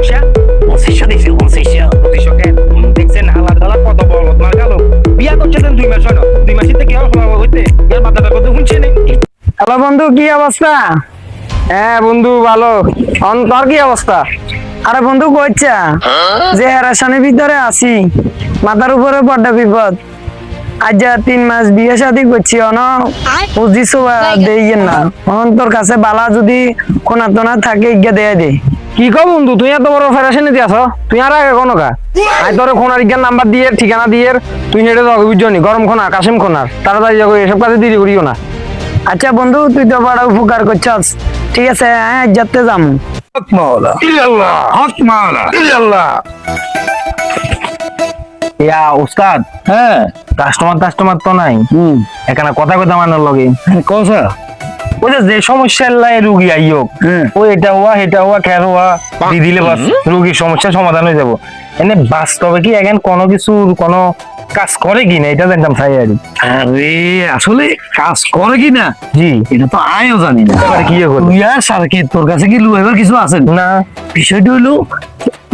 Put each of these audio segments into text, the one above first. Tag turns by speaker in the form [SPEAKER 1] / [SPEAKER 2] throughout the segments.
[SPEAKER 1] পয়সা 2500 দিছে 2500 কেন দেখছেন হালাল দালা কত বড় মার গেল বিয়া করছেন 2 মাস হলো 2 মাসের থেকে আর হলো হইতে এর বাদাটা কত শুনছে নি।
[SPEAKER 2] হ্যালো বন্ধু, কি অবস্থা?
[SPEAKER 1] হ্যাঁ বন্ধু ভালো, তোর কি অবস্থা?
[SPEAKER 2] আরে বন্ধু কইছা যে হেরাসানের ভিতরে আছি, মাথার উপরে বড় বিপদ। আজ যা 3 মাস বিয়ে শাদী করছি বুঝিস দেইয়েন না, তোর কাছে বালা যদি কোনা তোনা থাকে ইজ্ঞা দেয়া দে।
[SPEAKER 1] কি কো বন্ধু, তুই এত বড় ফেরাশনে দিয়াছ, তুই আর আগে কোনো কা আই তোর খোনার ইজ্ঞান নাম্বার দিয়ে ঠিকানা দিয়ে তুই হেঁটে যাবি বুঝছনি, গরম খোনা কাশিম খোনার তাড়াতাড়ি যাবো, এসব কাজে দেরি করিও না।
[SPEAKER 2] আচ্ছা বন্ধু, তুই তো বড় উপকার করছস, ঠিক আছে হ্যাঁ যেতে যাম।
[SPEAKER 1] হক মাওলা ইল্লাল্লাহ, হক মাওলা ইল্লাল্লাহ। ইয়া উস্তাদ,
[SPEAKER 2] হ্যাঁ
[SPEAKER 1] কাস্টমার তো নাই, এখানে কথা কথা মানার লগে
[SPEAKER 2] কোসা
[SPEAKER 1] ওই যে সমস্যার লাই রুগী আইয়ক ওই এটা হওয়া খের হওয়া দিয়ে দিলে বাস রুগীর সমস্যার সমাধান হয়ে যাবো। এনে বাস্তবে কি এখন কোনো কিছু কোনো কাজ করে কিনা এটা জানতাম চাই আর।
[SPEAKER 2] আরে আসলে কাজ করে কি না
[SPEAKER 1] জি
[SPEAKER 2] এটা তো আমিও জানি না।
[SPEAKER 1] কি
[SPEAKER 2] তুই আর সার্কিট তোর কাছে কি লুয়াইবার কিছু আছে
[SPEAKER 1] না?
[SPEAKER 2] বিষয়টা হইলো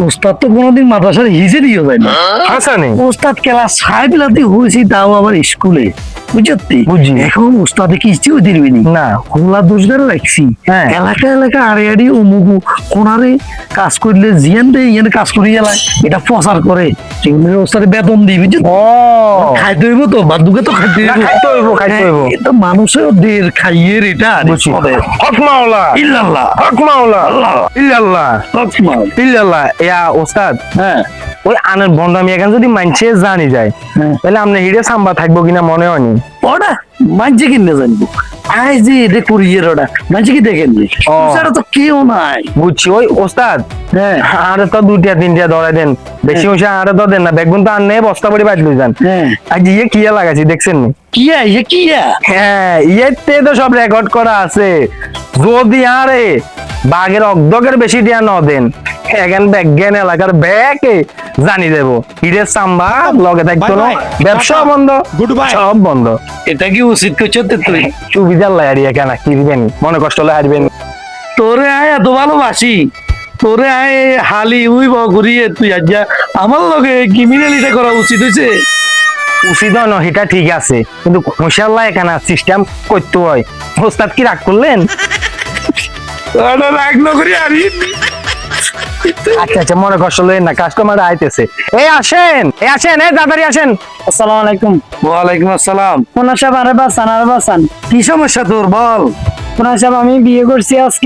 [SPEAKER 2] ওস্তাদ তো কোনোদিন মাদ্রাসার হিজে দিয়ে যায় না।
[SPEAKER 1] হাসানি
[SPEAKER 2] ওস্তাদ ক্লাস 5 বিলাতে হয়েছি, তাও আবার স্কুলে, বুঝছি
[SPEAKER 1] বুঝি।
[SPEAKER 2] এখন ওস্তাদে কিস্তিও দিবি
[SPEAKER 1] না
[SPEAKER 2] হোলা দোষ ধরে রাখছি।
[SPEAKER 1] হ্যাঁ।
[SPEAKER 2] এলাকা আড়ে অমুকু কোনারে কাজ করলে জিয়ান দেয় ইয়ানে কাজ করি গেলায় এটা প্রচার করে ওস্তাদে বেতন দিই বুঝছি।
[SPEAKER 1] ও
[SPEAKER 2] খাইতে হইব তো বাদুকে তো খাইতে
[SPEAKER 1] না,
[SPEAKER 2] হইব।
[SPEAKER 1] খাইতে হইব, খাইতে হইব।
[SPEAKER 2] এটা মানুষের দের খাইয়ে এটা
[SPEAKER 1] বুঝছি। হক মাওলা
[SPEAKER 2] ইল্লাল্লাহ
[SPEAKER 1] হক মাওলা ইল্লাল্লাহ
[SPEAKER 2] লক্ষ্মণ।
[SPEAKER 1] ইল্লাল্লাহ। ইয়া ওস্তাদ,
[SPEAKER 2] হ্যাঁ
[SPEAKER 1] ওই আনের বন্ডামি এখন যদি মানছে জানি যায়
[SPEAKER 2] হ্যাঁ।
[SPEAKER 1] তাহলে আপনি হিরে সাম্বা থাকবো কিনা মনে হয়নি।
[SPEAKER 2] ওটা মানছে কিনে জানবো আই যে এটা করিয়ে ওটা মানছে কি দেখেন
[SPEAKER 1] ও।
[SPEAKER 2] ছাড়া তো কেউ নাই।
[SPEAKER 1] বুঝছি। ওই ওস্তাদ
[SPEAKER 2] হ্যাঁ
[SPEAKER 1] আরে তো 2-3 ধরে দেন, বেশি হইছে আরে তো দেন না, দেখবেন তো আর নেই বস্তা পড়ে বাজলই যান।
[SPEAKER 2] হ্যাঁ
[SPEAKER 1] আজ ইয়ে কিয়া লাগাইছি দেখছেন নি?
[SPEAKER 2] কিয়া ইয়ে কিয়া
[SPEAKER 1] হ্যাঁ ইয়েতে তো সব রেকর্ড করা আছে, যদি আরে বাঘের অর্ধেকের বেশি দিয়া ন দেন এখন ব্যাজ্ঞান এলাকার ব্যাকে জানি দেবো হিরে সাম্বা লগে থাকতো না, ব্যবসা বন্ধ, সব বন্ধ।
[SPEAKER 2] এটা কি উচিত করছো তুই?
[SPEAKER 1] সুবিধার লাইয়া কেন কি দিবেন, মনে কষ্ট হলে হারবেন।
[SPEAKER 2] তোরে আয় এত ভালোবাসি, তোরে আয় হালি উই ঘুরিয়ে তুই আজ যা আমার লগে ক্রিমিনালিটা করা উচিত হয়েছে।
[SPEAKER 1] উচিত হয় না সেটা ঠিক আছে, কিন্তু মশাল্লা এখানে সিস্টেম করতে হয়। ওস্তাদ কি রাগ করলেন?
[SPEAKER 2] রাগ না করি আরি
[SPEAKER 1] আচ্ছা আচ্ছা মনে কষ্ট লইেন না, কাস্টমার আইতেছে। আসেন তাড়াতাড়ি আসেন।
[SPEAKER 2] আসসালামু আলাইকুম।
[SPEAKER 1] ওয়ালাইকুম আসসালাম।
[SPEAKER 2] কোন সাহেব আরে বাসান
[SPEAKER 1] কি সমস্যা তোর বল?
[SPEAKER 2] কোন সাহেব আমি বিয়ে করছি আজকে